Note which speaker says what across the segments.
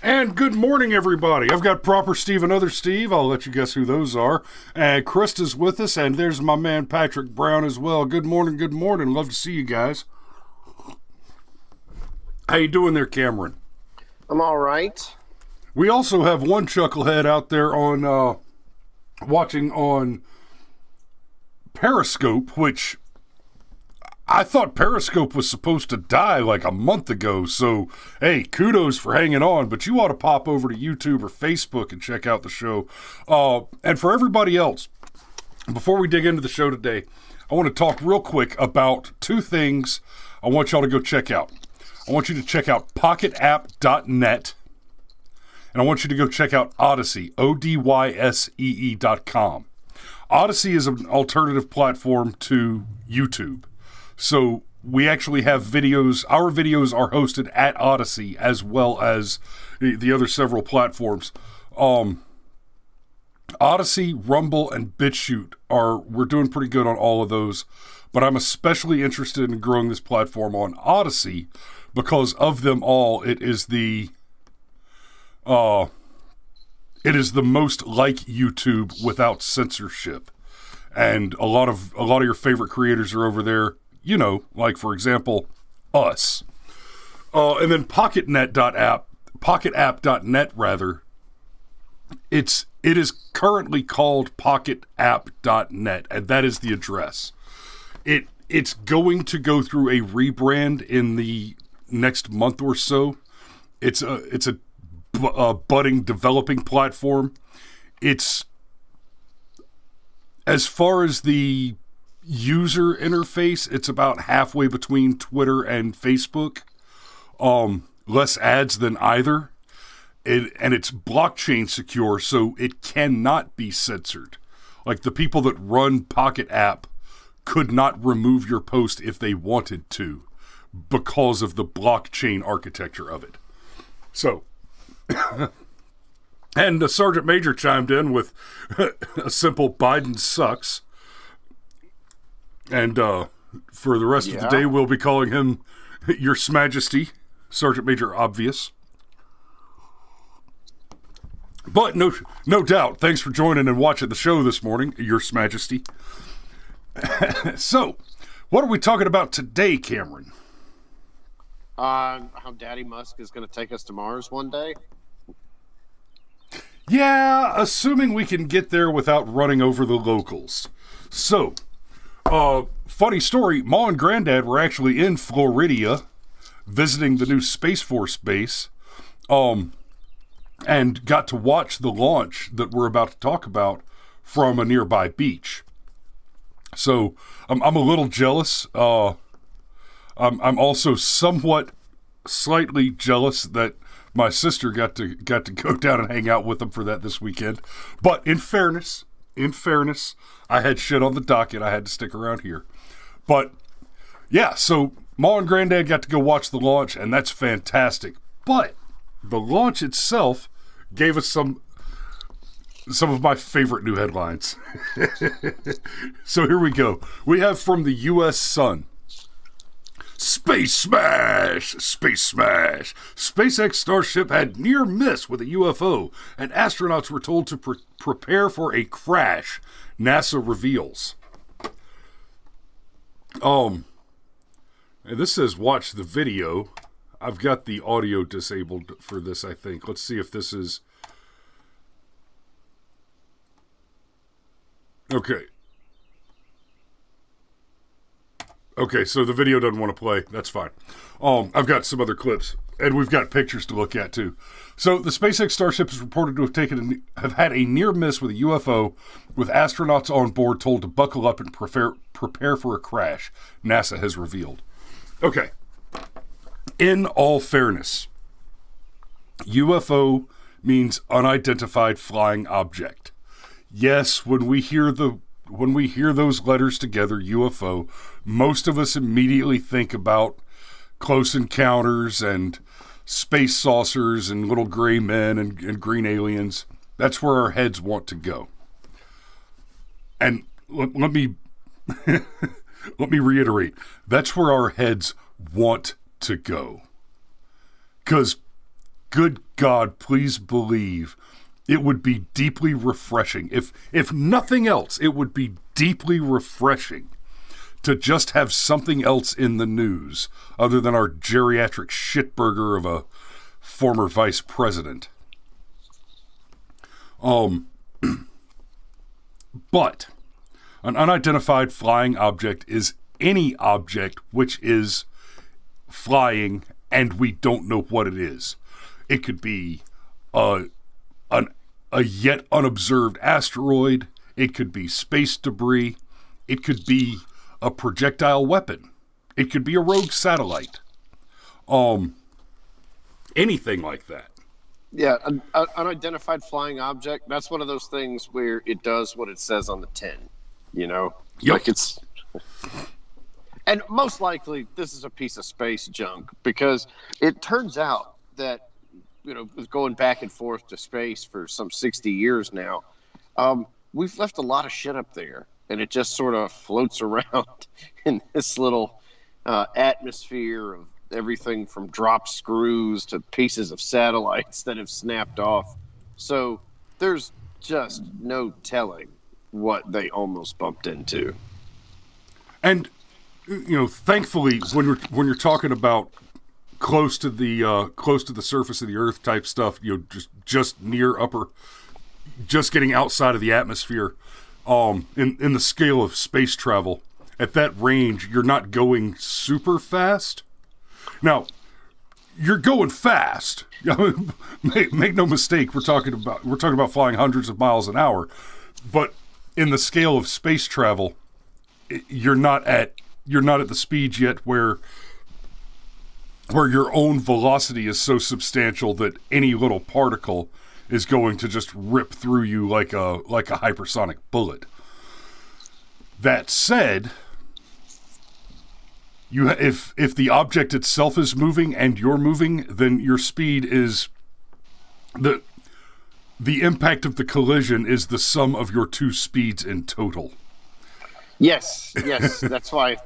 Speaker 1: And good morning, everybody. I've got Proper Steve and Other Steve. I'll let you guess who those are. And Krista's with us, and there's my man Patrick Brown as well. Good morning, good morning. Love to see you guys. How you doing there, Cameron?
Speaker 2: I'm all right.
Speaker 1: We also have one chucklehead out there on watching on Periscope, which I thought Periscope was supposed to die like a month ago, so hey, kudos for hanging on, but you ought to pop over to YouTube or Facebook and check out the show. And for everybody else, before we dig into the show today, I want to talk real quick about two things I want y'all to go check out. I want you to check out pocketapp.net, and I want you to go check out Odyssey, ODYSEE.com. Odyssey is an alternative platform to YouTube. So we actually have videos. Our videos are hosted at Odyssey as well as the other several platforms. Odyssey, Rumble, and BitChute we're doing pretty good on all of those. But I'm especially interested in growing this platform on Odyssey because of them all, it is the most like YouTube without censorship. And a lot of your favorite creators are over there. You know, like, for example, us. And then pocketapp.net, rather. It is currently called pocketapp.net, and that is the address. It's going to go through a rebrand in the next month or so. It's a budding, developing platform. It's, as far as the user interface, it's about halfway between Twitter and Facebook. Less ads than either. And it's blockchain secure, so it cannot be censored. Like, the people that run Pocket App could not remove your post if they wanted to because of the blockchain architecture of it. So, and the Sergeant Major chimed in with a simple Biden sucks. And for the rest of the day, we'll be calling him Your Majesty, Sergeant Major Obvious. But no doubt, thanks for joining and watching the show this morning, Your Majesty. So, what are we talking about today, Cameron?
Speaker 2: How Daddy Musk is going to take us to Mars one day?
Speaker 1: Yeah, assuming we can get there without running over the locals. So, funny story, Ma and Granddad were actually in Florida visiting the new Space Force base, and got to watch the launch that we're about to talk about from a nearby beach. So I'm a little jealous. I'm also slightly jealous that my sister got to go down and hang out with them for that this weekend. But in fairness, I had shit on the docket. I had to stick around here. But yeah, so Ma and Granddad got to go watch the launch, and that's fantastic. But the launch itself gave us some of my favorite new headlines. So here we go. We have from the U.S. Sun. Space smash! Space smash! SpaceX Starship had near miss with a UFO, and astronauts were told to prepare for a crash, NASA reveals. And this says watch the video. I've got the audio disabled for this, I think. Let's see if this is... Okay. Okay, so the video doesn't want to play. That's fine. I've got some other clips, and we've got pictures to look at, too. So the SpaceX Starship is reported to have had a near miss with a UFO, with astronauts on board told to buckle up and prepare for a crash, NASA has revealed. Okay. In all fairness, UFO means unidentified flying object. Yes, when we hear those letters together, UFO, most of us immediately think about close encounters and space saucers and little gray men and green aliens. That's where our heads want to go. And let me let me reiterate, that's where our heads want to go. Because good God, please believe it would be deeply refreshing. If nothing else, it would be deeply refreshing to just have something else in the news other than our geriatric shitburger of a former vice president. But an unidentified flying object is any object which is flying and we don't know what it is. It could be a yet unobserved asteroid. It could be space debris. It could be a projectile weapon. It could be a rogue satellite. Anything like that.
Speaker 2: Yeah, an unidentified flying object, that's one of those things where it does what it says on the tin, you know?
Speaker 1: Yep.
Speaker 2: Like it's... And most likely, this is a piece of space junk, because it turns out that, you know, with going back and forth to space for some 60 years now, we've left a lot of shit up there, and it just sort of floats around in this little atmosphere of everything from drop screws to pieces of satellites that have snapped off. So there's just no telling what they almost bumped into.
Speaker 1: And, you know, thankfully, when you're talking about close to the surface of the Earth type stuff, you know, just near just getting outside of the atmosphere, in the scale of space travel, at that range, you're not going super fast. Now, you're going fast. Make no mistake. We're talking about flying hundreds of miles an hour, but in the scale of space travel, you're not at the speed yet where your own velocity is so substantial that any little particle is going to just rip through you like a hypersonic bullet. That said, if the object itself is moving and you're moving, then your speed is the impact of the collision is the sum of your two speeds in total.
Speaker 2: Yes, that's why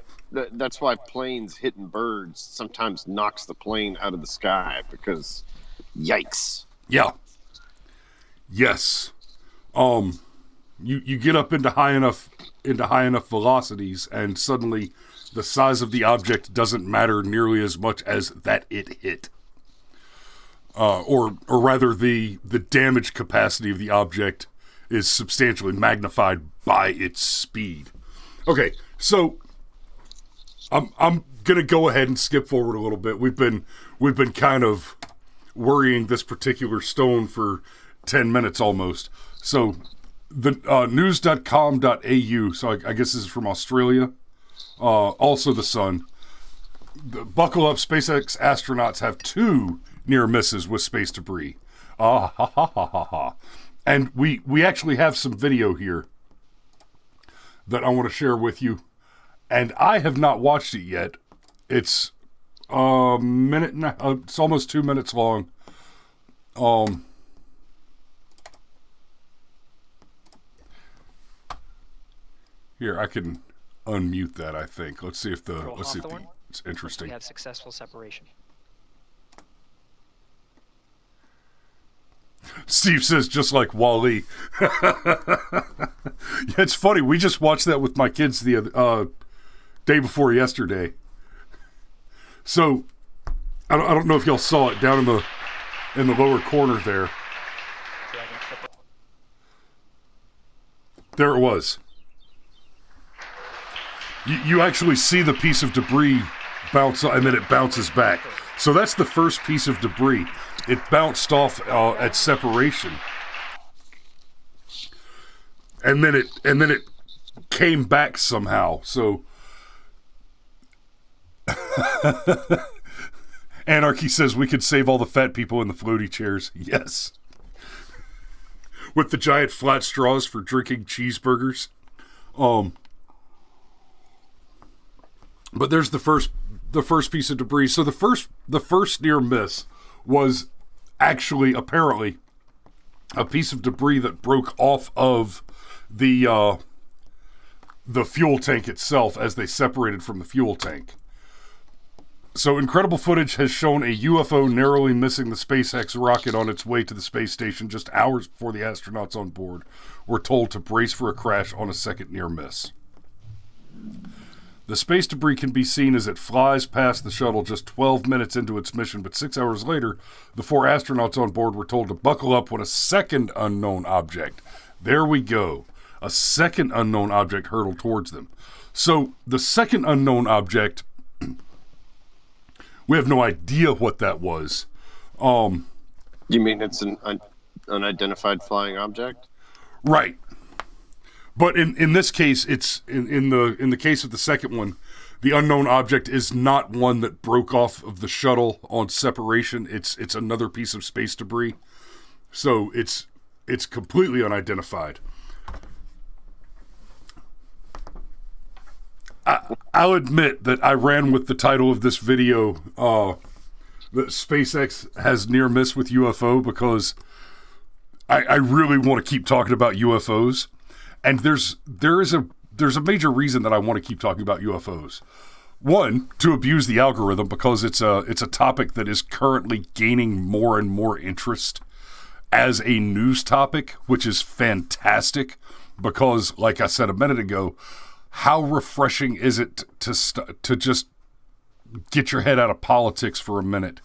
Speaker 2: planes hitting birds sometimes knocks the plane out of the sky, because yikes.
Speaker 1: Yeah. Yes. You get up into high enough velocities, and suddenly the size of the object doesn't matter nearly as much as that it hit. Or rather, the damage capacity of the object is substantially magnified by its speed. Okay, so I'm gonna go ahead and skip forward a little bit. We've been kind of worrying this particular stone for 10 minutes almost. So the news.com.au, so I guess this is from Australia. Also the Sun. Buckle up, SpaceX astronauts have 2 near misses with space debris. Ha ha ha ha ha. And we actually have some video here that I want to share with you. And I have not watched it yet. It's a minute and it's almost 2 minutes long. Here, I can unmute that, I think. Let's see if it's interesting.
Speaker 3: We have successful separation.
Speaker 1: Steve says, just like Wall-E. Yeah, it's funny. We just watched that with my kids the other day before yesterday. So, I don't know if y'all saw it down in the lower corner there. There it was. You actually see the piece of debris bounce, and then it bounces back. So that's the first piece of debris. It bounced off at separation, and then it came back somehow. So Anarchy says we could save all the fat people in the floaty chairs. Yes, with the giant flat straws for drinking cheeseburgers. But there's the first piece of debris. So the first near miss was actually apparently a piece of debris that broke off of the fuel tank itself as they separated from the fuel tank. So incredible footage has shown a UFO narrowly missing the SpaceX rocket on its way to the space station just hours before the astronauts on board were told to brace for a crash on a second near miss. The space debris can be seen as it flies past the shuttle just 12 minutes into its mission, but 6 hours later, the 4 astronauts on board were told to buckle up when a second unknown object, there we go, a second unknown object hurtled towards them. So the second unknown object, we have no idea what that was.
Speaker 2: You mean it's an unidentified flying object?
Speaker 1: Right. But in this case, it's in the case of the second one, the unknown object is not one that broke off of the shuttle on separation. It's another piece of space debris. So it's completely unidentified. I'll admit that I ran with the title of this video that SpaceX has near miss with UFO because I really want to keep talking about UFOs, and there's a major reason that I want to keep talking about UFOs. One, to abuse the algorithm because it's a topic that is currently gaining more and more interest as a news topic, which is fantastic because, like I said a minute ago, how refreshing is it to just get your head out of politics for a minute?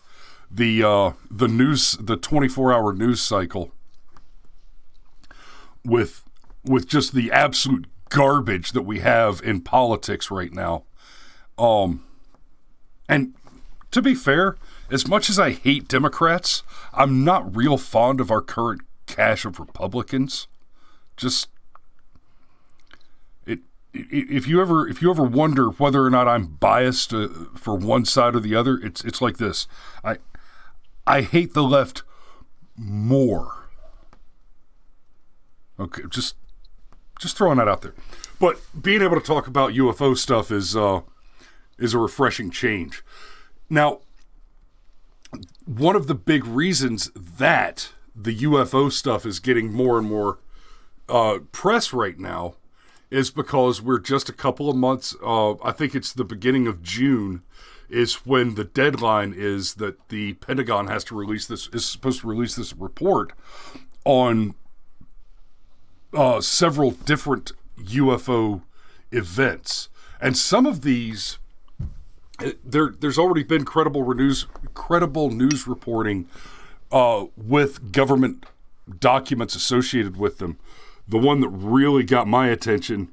Speaker 1: The news, the 24-hour news cycle, with just the absolute garbage that we have in politics right now. And to be fair, as much as I hate Democrats, I'm not real fond of our current cache of Republicans. Just if you ever wonder whether or not I'm biased for one side or the other, it's like this. I hate the left more. Okay, just throwing that out there. But being able to talk about UFO stuff is a refreshing change. Now, one of the big reasons that the UFO stuff is getting more and more press right now is because we're just a couple of months, I think it's the beginning of June, is when the deadline is that the Pentagon is supposed to release this report on several different UFO events. And some of these, there's already been credible news reporting with government documents associated with them. The one that really got my attention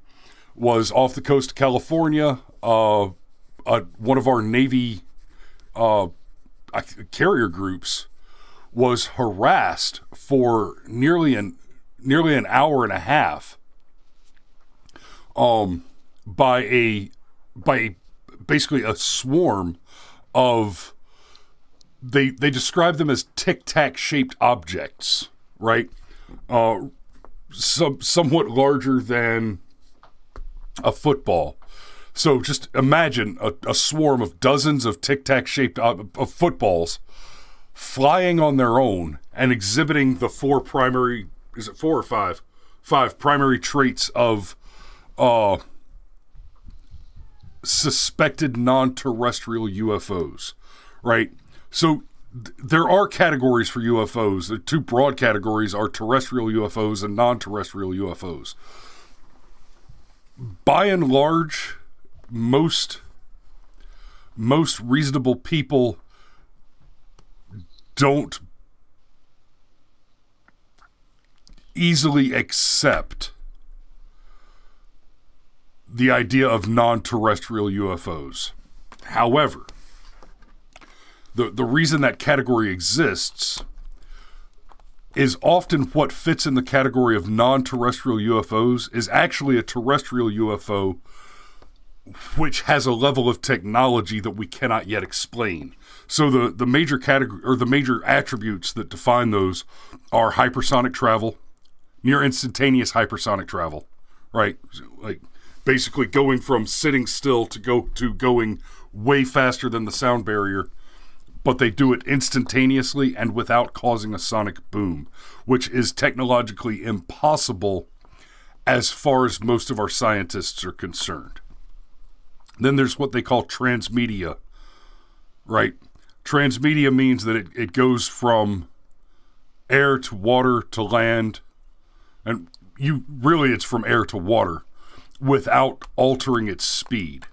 Speaker 1: was off the coast of California. One of our Navy carrier groups was harassed for nearly an hour and a half by basically a swarm of, they describe them as tic-tac shaped objects, right? Somewhat larger than a football. So just imagine a swarm of dozens of tic-tac shaped of footballs flying on their own and exhibiting the four primary, is it 4 or 5? 5 primary traits of suspected non-terrestrial UFOs, right? So there are categories for UFOs. The 2 broad categories are terrestrial UFOs and non-terrestrial UFOs. By and large, most reasonable people don't easily accept the idea of non-terrestrial UFOs. However, the reason that category exists is often what fits in the category of non-terrestrial UFOs is actually a terrestrial UFO which has a level of technology that we cannot yet explain. So the major category or the major attributes that define those are hypersonic travel, near instantaneous hypersonic travel, right? Like basically going from sitting still to going way faster than the sound barrier, but they do it instantaneously and without causing a sonic boom, which is technologically impossible as far as most of our scientists are concerned. Then there's what they call transmedia right? Transmedia means that it goes from air to water to land, and it's from air to water without altering its speed.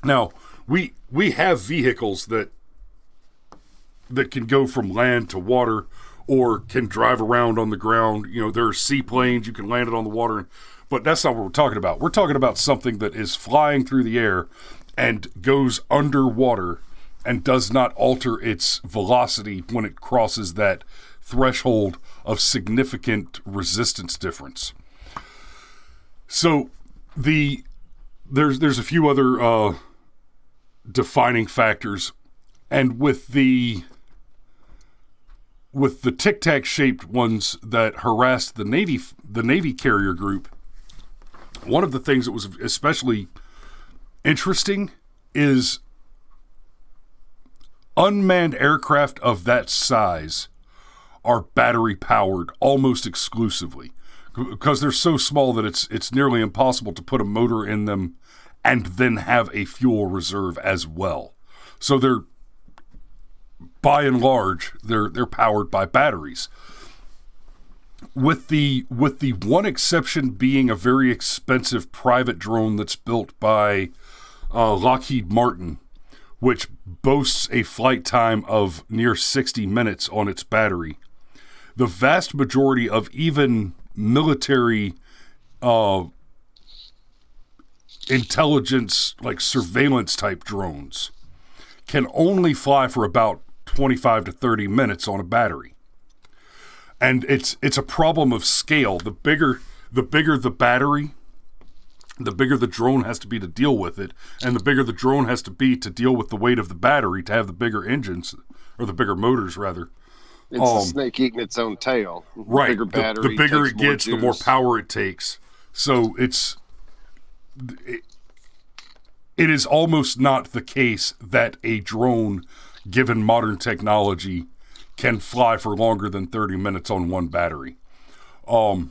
Speaker 1: Now, we have vehicles that can go from land to water or can drive around on the ground. You know, there are seaplanes, you can land it on the water, but that's not what we're talking about. We're talking about something that is flying through the air and goes underwater and does not alter its velocity when it crosses that threshold of significant resistance difference. So there's a few other defining factors, and with the tic-tac shaped ones that harassed the Navy carrier group, one of the things that was especially interesting is unmanned aircraft of that size are battery powered almost exclusively, because they're so small that it's nearly impossible to put a motor in them and then have a fuel reserve as well. So they're, by and large, they're powered by batteries. With the one exception being a very expensive private drone that's built by Lockheed Martin, which boasts a flight time of near 60 minutes on its battery. The vast majority of even military intelligence, like surveillance type drones, can only fly for about 25 to 30 minutes on a battery. And it's a problem of scale. The bigger the battery, the bigger the drone has to be to deal with it, and the bigger the drone has to be to deal with the weight of the battery to have the bigger engines, or the bigger motors rather.
Speaker 2: It's a snake eating its own tail.
Speaker 1: Right.
Speaker 2: Bigger battery,
Speaker 1: the bigger it gets,
Speaker 2: juice.
Speaker 1: the more power it takes. So it is almost not the case that a drone, given modern technology, can fly for longer than 30 minutes on one battery. The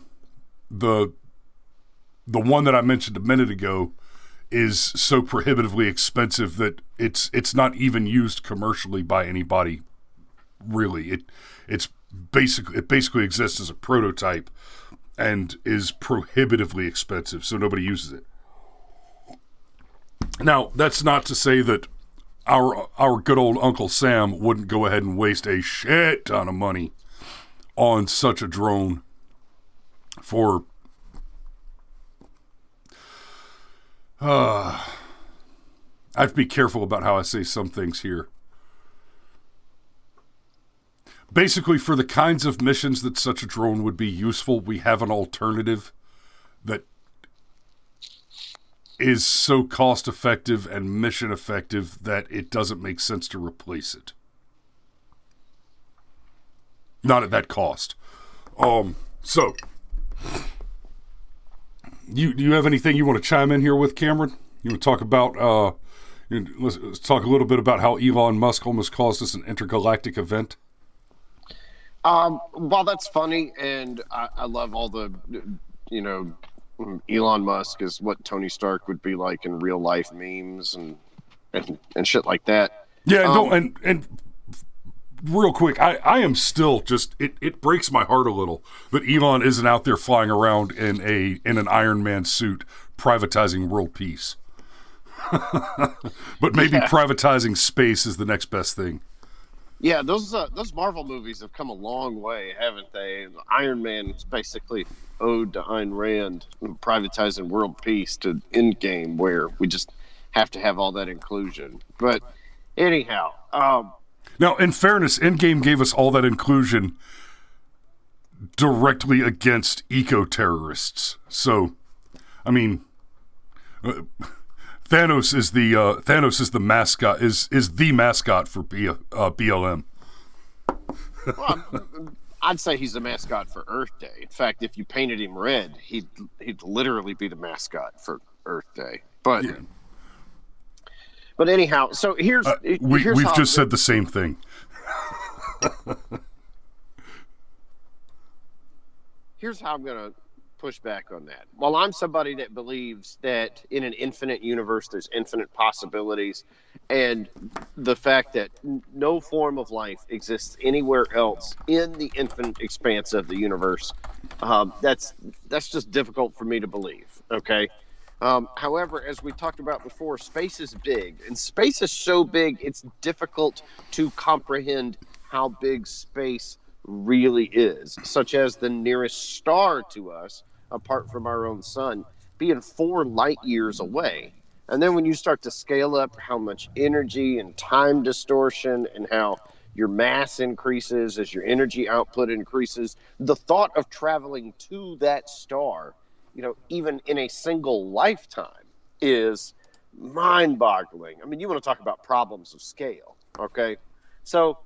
Speaker 1: one that I mentioned a minute ago is so prohibitively expensive that it's not even used commercially by anybody. Really, it basically exists as a prototype and is prohibitively expensive, so nobody uses it. Now, that's not to say that our good old Uncle Sam wouldn't go ahead and waste a shit ton of money on such a drone for I have to be careful about how I say some things here. Basically, for the kinds of missions that such a drone would be useful, we have an alternative that is so cost effective and mission effective that it doesn't make sense to replace it. Not at that cost. So, do you have anything you want to chime in here with, Cameron? You want to talk about, let's talk a little bit about how Elon Musk almost caused us an intergalactic event?
Speaker 2: Well, that's funny, and I love all the, Elon Musk is what Tony Stark would be like in real life memes and shit like that.
Speaker 1: Yeah, and real quick, I am still just it breaks my heart a little that Elon isn't out there flying around in an Iron Man suit privatizing world peace. But maybe privatizing space is the next best thing.
Speaker 2: Yeah, those Marvel movies have come a long way, haven't they? Iron Man is basically ode to Ayn Rand, privatizing world peace, to Endgame, where we just have to have all that inclusion. But anyhow,
Speaker 1: now in fairness, Endgame gave us all that inclusion directly against eco-terrorists. So, I mean, Thanos is the mascot is the mascot for BLM.
Speaker 2: Well, I'd say he's the mascot for Earth Day. In fact, if you painted him red, he'd literally be the mascot for Earth Day. But
Speaker 1: yeah.
Speaker 2: But anyhow, so here's
Speaker 1: we've just said the same thing.
Speaker 2: Here's how I'm gonna push back on that. While I'm somebody that believes that in an infinite universe, there's infinite possibilities, and the fact that no form of life exists anywhere else in the infinite expanse of the universe, that's just difficult for me to believe. Okay. However, as we talked about before, space is big, and space is so big, it's difficult to comprehend how big space really is, such as the nearest star to us, apart from our own sun, being 4 light years away. And then when you start to scale up how much energy and time distortion and how your mass increases as your energy output increases, the thought of traveling to that star, even in a single lifetime, is mind-boggling. I mean, you want to talk about problems of scale, okay? So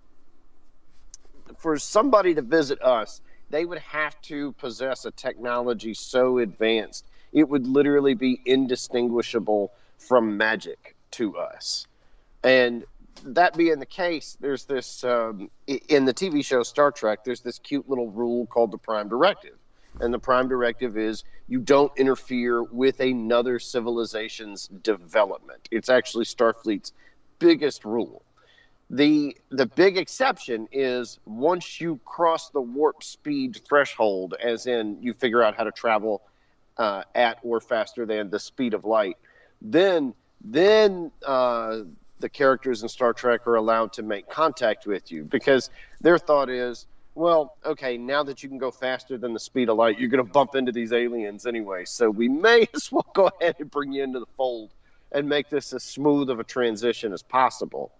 Speaker 2: for somebody to visit us, they would have to possess a technology so advanced, it would literally be indistinguishable from magic to us. And that being the case, there's this, in the TV show Star Trek, there's this cute little rule called the Prime Directive. And the Prime Directive is you don't interfere with another civilization's development. It's actually Starfleet's biggest rule. The big exception is once you cross the warp speed threshold, as in you figure out how to travel at or faster than the speed of light, then the characters in Star Trek are allowed to make contact with you, because their thought is, well, okay, now that you can go faster than the speed of light, you're going to bump into these aliens anyway, so we may as well go ahead and bring you into the fold and make this as smooth of a transition as possible.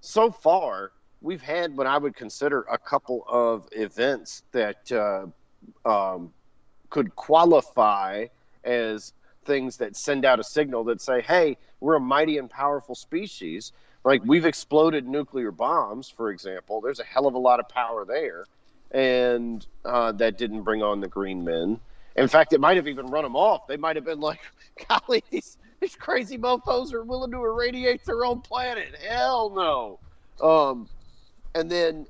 Speaker 2: So far, we've had what I would consider a couple of events that could qualify as things that send out a signal that say, hey, we're a mighty and powerful species. Like, we've exploded nuclear bombs, for example. There's a hell of a lot of power there. And that didn't bring on the green men. In fact, it might have even run them off. They might have been like, golly, these crazy mofos are willing to irradiate their own planet. Hell no. And then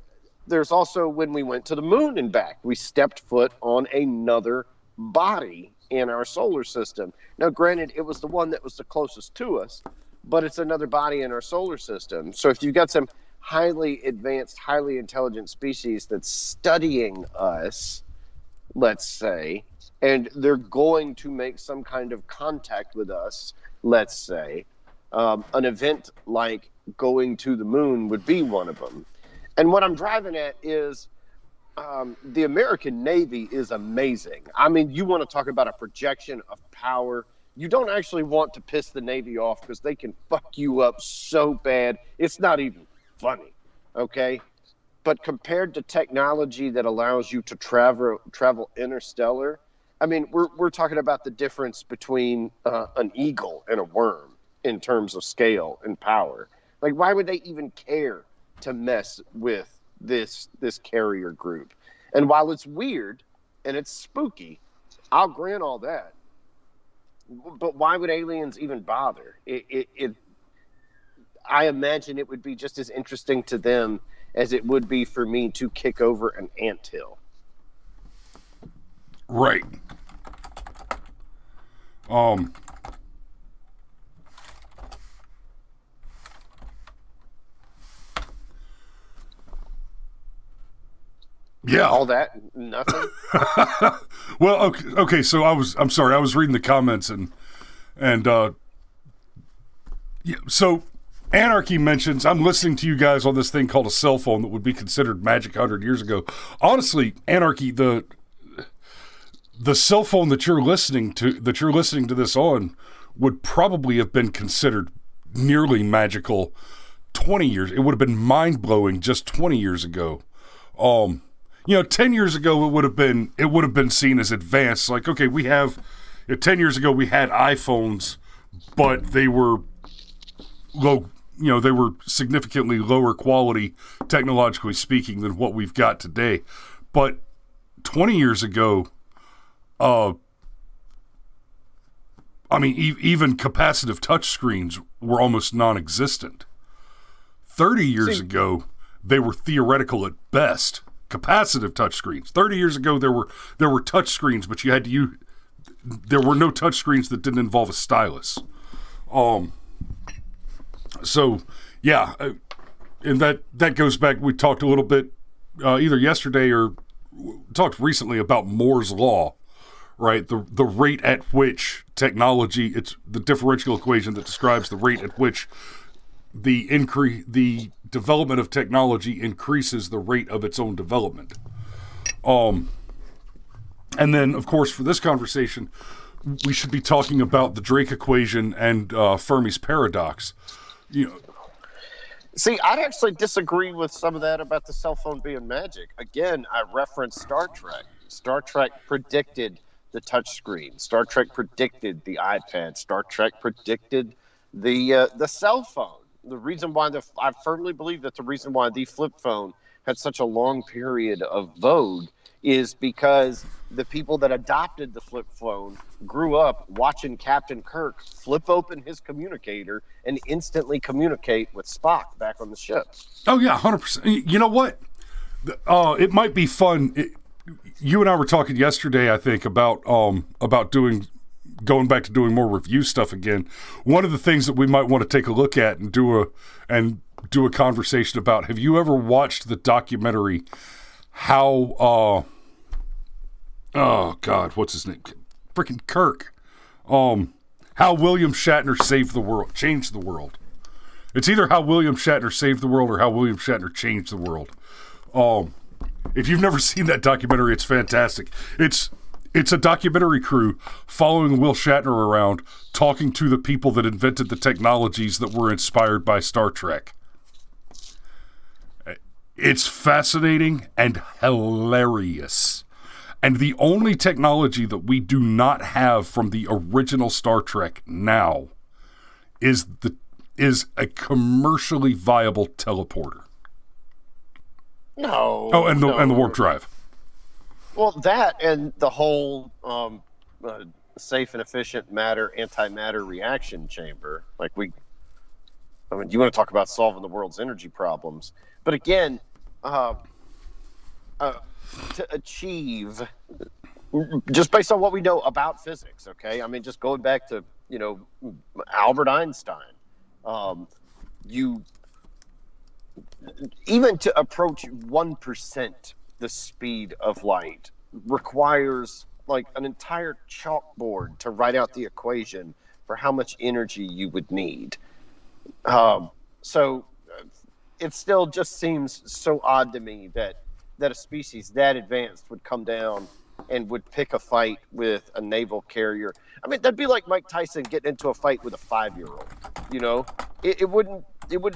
Speaker 2: there's also when we went to the moon and back, we stepped foot on another body in our solar system. Now, granted, it was the one that was the closest to us, but it's another body in our solar system. So if you've got some highly advanced, highly intelligent species that's studying us, let's say, and they're going to make some kind of contact with us, let's say, an event like going to the moon would be one of them. And what I'm driving at is the American Navy is amazing. I mean, you want to talk about a projection of power. You don't actually want to piss the Navy off because they can fuck you up so bad. It's not even funny, okay? But compared to technology that allows you to travel interstellar, I mean, we're talking about the difference between an eagle and a worm in terms of scale and power. Like, why would they even care to mess with this carrier group? And while it's weird and it's spooky, I'll grant all that. But why would aliens even bother? I imagine it would be just as interesting to them as it would be for me to kick over an anthill.
Speaker 1: Right. Yeah.
Speaker 2: All that, nothing.
Speaker 1: Well, okay. So I'm sorry. I was reading the comments and yeah. So Anarchy mentions, I'm listening to you guys on this thing called a cell phone that would be considered magic 100 years ago. Honestly, Anarchy, the cell phone that you're listening to this on would probably have been considered nearly magical 20 years. It would have been mind blowing just 20 years ago. 10 years ago, it would have been seen as advanced. Like, okay, 10 years ago we had iPhones, but they were low, they were significantly lower quality, technologically speaking, than what we've got today. But 20 years ago, even capacitive touchscreens were almost non-existent. 30 years ago, they were theoretical at best, capacitive touchscreens. 30 years ago, there were touchscreens, but you had to use. There were no touchscreens that didn't involve a stylus. So yeah, and that goes back. We talked a little bit either yesterday or talked recently about Moore's law, right? The rate at which technology, it's the differential equation that describes the rate at which the development of technology increases the rate of its own development. And then, of course, for this conversation, we should be talking about the Drake equation and Fermi's paradox.
Speaker 2: See, I'd actually disagree with some of that about the cell phone being magic. Again, I referenced Star Trek. Star Trek predicted the touchscreen. Star Trek predicted the iPad. Star Trek predicted the cell phone. The reason why I firmly believe that the reason why the flip phone had such a long period of vogue is because the people that adopted the flip phone grew up watching Captain Kirk flip open his communicator and instantly communicate with Spock back on the ship.
Speaker 1: Oh yeah, 100%. You know what? It might be fun. You and I were talking yesterday, I think, about going back to doing more review stuff again. One of the things that we might want to take a look at and do a conversation about. Have you ever watched the documentary How? Oh God, what's his name? Freaking Kirk. How William Shatner changed the world. It's either How William Shatner saved the world or How William Shatner changed the world. If you've never seen that documentary, it's fantastic. It's a documentary crew following Will Shatner around, talking to the people that invented the technologies that were inspired by Star Trek. It's fascinating and hilarious. And the only technology that we do not have from the original Star Trek now is a commercially viable teleporter.
Speaker 2: No.
Speaker 1: Oh, and the warp drive.
Speaker 2: Well, that and the whole safe and efficient antimatter reaction chamber. You want to talk about solving the world's energy problems. But again, to achieve, just based on what we know about physics, okay? I mean, just going back to, Albert Einstein, even to approach 1% the speed of light requires like an entire chalkboard to write out the equation for how much energy you would need. So it still just seems so odd to me that a species that advanced would come down and would pick a fight with a naval carrier. I mean, that'd be like Mike Tyson getting into a fight with a 5-year-old. It wouldn't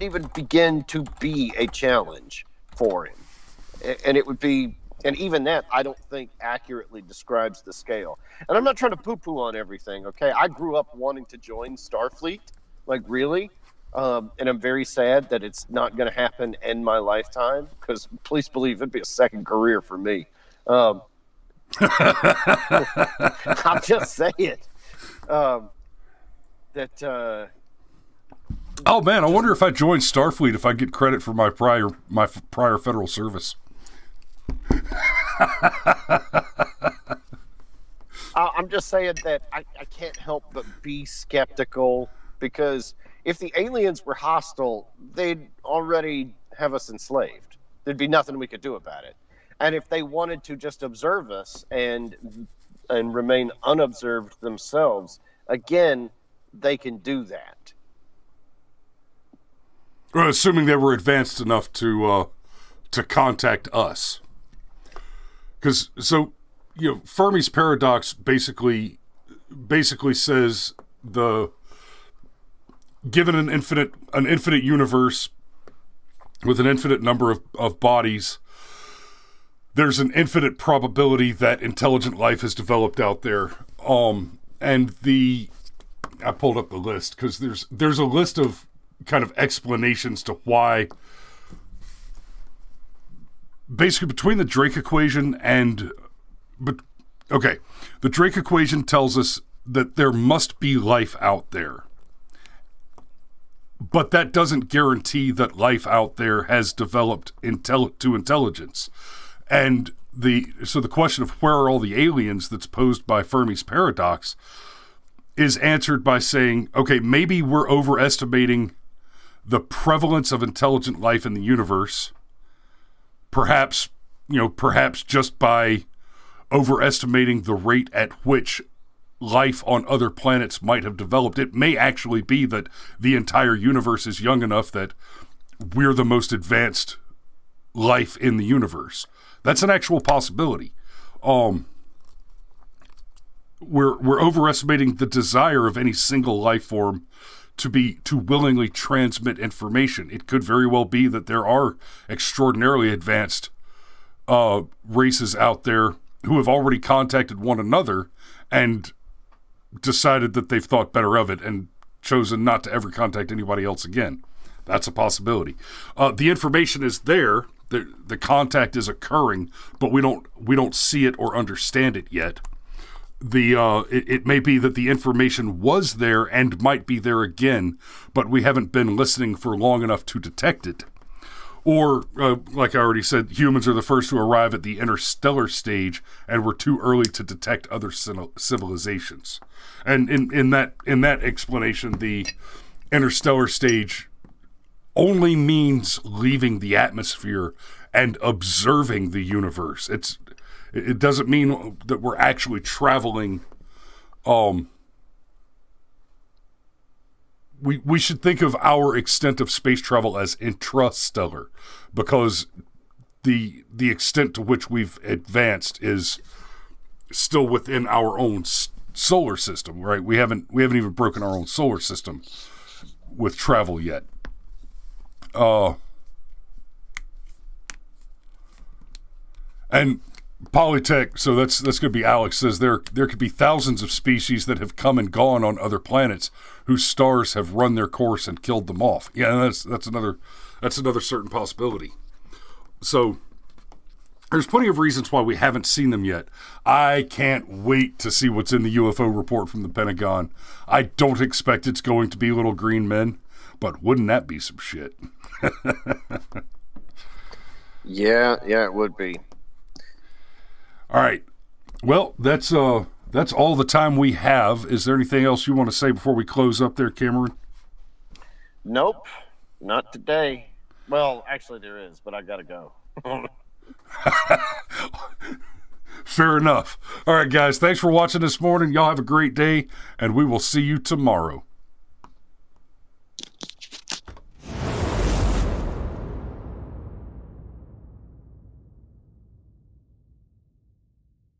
Speaker 2: even begin to be a challenge for him. And it would be, and even that, I don't think accurately describes the scale. And I'm not trying to poo-poo on everything, okay? I grew up wanting to join Starfleet, like really. And I'm very sad that it's not going to happen in my lifetime, because please believe it'd be a second career for me. I'm just saying that.
Speaker 1: Oh man, I wonder if I joined Starfleet if I get credit for my prior federal service.
Speaker 2: I'm just saying that I can't help but be skeptical, because if the aliens were hostile, they'd already have us enslaved. There'd be nothing we could do about it. And if they wanted to just observe us and remain unobserved themselves, again, they can do that.
Speaker 1: Well, assuming they were advanced enough to contact us. Because Fermi's paradox basically says given an infinite universe with an infinite number of bodies, there's an infinite probability that intelligent life has developed out there. And I pulled up the list because there's a list of kind of explanations to why. Basically, between the Drake equation the Drake equation tells us that there must be life out there. But that doesn't guarantee that life out there has developed to intelligence. And the question of where are all the aliens that's posed by Fermi's paradox is answered by saying, okay, maybe we're overestimating the prevalence of intelligent life in the universe. Perhaps just by overestimating the rate at which life on other planets might have developed. It may actually be that the entire universe is young enough that we're the most advanced life in the universe. That's an actual possibility. We're overestimating the desire of any single life form to willingly transmit information. It could very well be that there are extraordinarily advanced races out there who have already contacted one another and decided that they've thought better of it and chosen not to ever contact anybody else again. That's a possibility. The information is there. The contact is occurring, but we don't see it or understand it yet. It may be that the information was there and might be there again, but we haven't been listening for long enough to detect it. Or, like I already said, humans are the first to arrive at the interstellar stage, and we're too early to detect other civilizations. And in that explanation, the interstellar stage only means leaving the atmosphere and observing the universe. It doesn't mean that we're actually traveling. We should think of our extent of space travel as intrastellar, because the extent to which we've advanced is still within our own solar system, right? We haven't even broken our own solar system with travel yet. And Polytech, so that's going to be Alex, says there could be thousands of species that have come and gone on other planets whose stars have run their course and killed them off. Yeah, that's another certain possibility. So there's plenty of reasons why we haven't seen them yet. I can't wait to see what's in the UFO report from the Pentagon. I don't expect it's going to be little green men, but wouldn't that be some shit?
Speaker 2: Yeah, it would be.
Speaker 1: All right. Well, that's all the time we have. Is there anything else you want to say before we close up there, Cameron?
Speaker 2: Nope, not today. Well, actually there is, but I gotta go.
Speaker 1: Fair enough. All right, guys. Thanks for watching this morning. Y'all have a great day, and we will see you tomorrow.